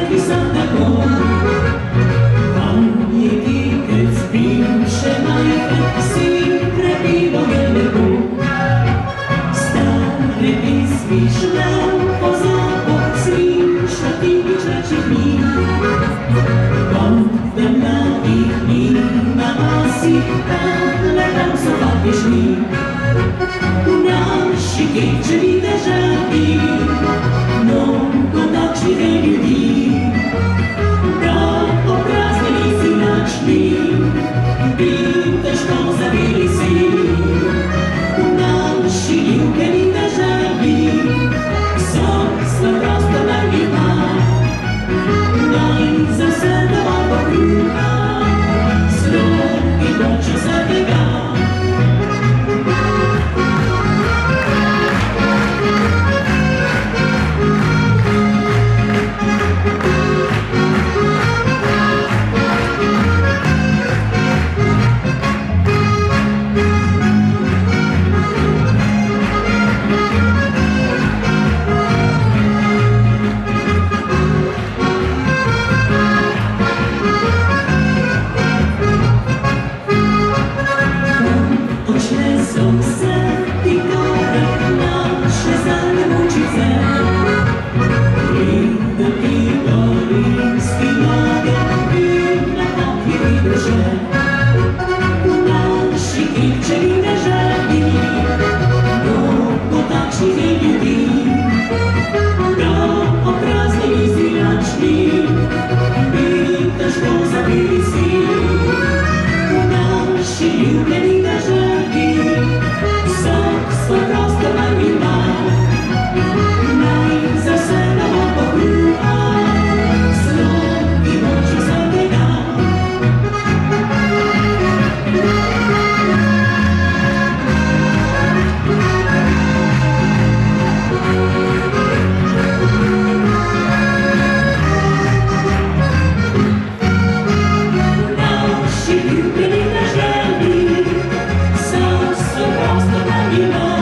visat acum. Pamięci, keď spíše majka, sempre pivo je nebu. Stare písmiš nám po zápach svým, čo ty vyčačí dní. Potem na ich dní, na asi, ale tam sú papiešní. Naši děvčeví dežaví, no to tačí lidí. Tak oprázdnený si načný, víte, što zabili si. Naši divkeví dežaví, som svoj prostor nagývá. Daj zase doma pokrúha, slovy to, čo sa tegá. You